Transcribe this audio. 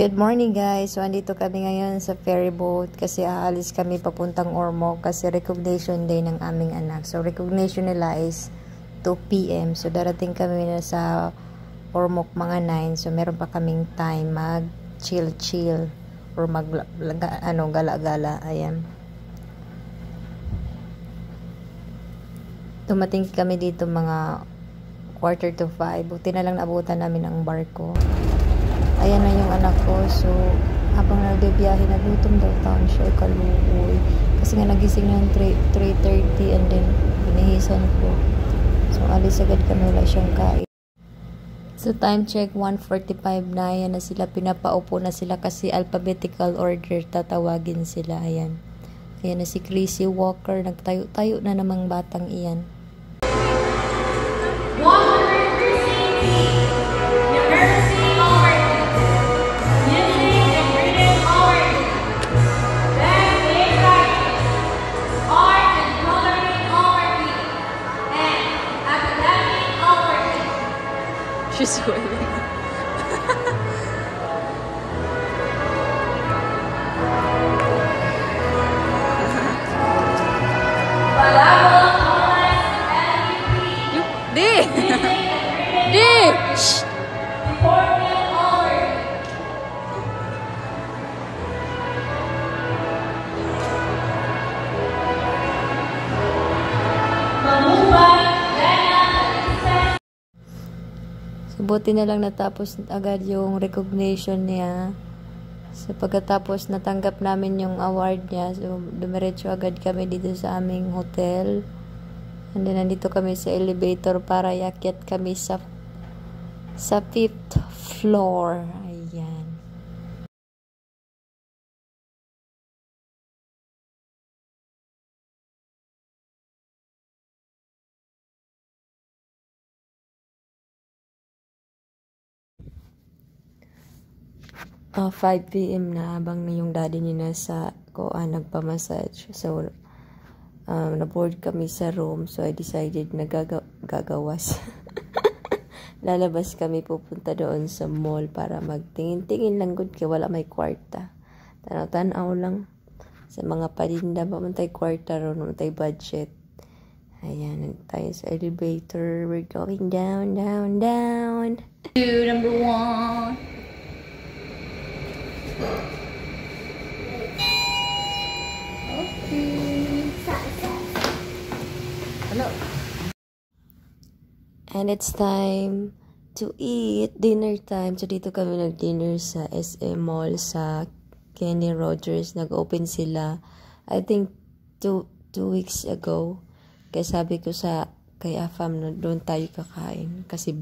Good morning guys. So andito kami ngayon sa ferry boat kasi aalis kami papuntang Ormoc kasi recognition day ng aming anak. So recognition nila is 2 PM. So darating kami na sa Ormoc mga 9. So meron pa kaming time mag chill or mag gala-gala. Ayan. Dumating kami dito mga 4:45. Buti na lang naabutan namin ang barko. Ayan na yung anak ko. So, habang nagbibiyahe, nagutom daw taon siya. Kaluoy. Kasi nga nagising ng 3:30 and then binihisan ko. So, alis agad kami. Wala siyang kain. So, time check 1:45 na. Ayan na sila. Pinapaupo na sila kasi alphabetical order tatawagin sila. Ayan. Ayan na si Chrissy Walker. Nagtayo-tayo na namang batang iyan. She's waiting. Shh. Buti na lang natapos agad yung recognition niya. So, pagkatapos natanggap namin yung award niya, so, dumiretso agad kami dito sa aming hotel. And then, nandito kami sa elevator para iakyat kami sa 5th floor. Ayan. Ah, 5 PM na habang yung daddy niya nasa nagpamassage. So, na-board kami sa room. So, I decided na gagawas. Lalabas kami pupunta doon sa mall para magtingin-tingin lang good kaya wala may kwarta. Tanaw-tanaw lang sa mga palinda. Mamantay kwarta ron, mamantay budget. Ayan, tayo sa elevator. We're going down, down, down. Number 1. Hello. And it's time to eat. Dinner time. So, dito kami nag-dinner sa SM Mall sa Kenny Rogers. Nag-open sila, I think, 2 weeks ago. Kaya sabi ko kay Afam na doon tayo kakain. Kasi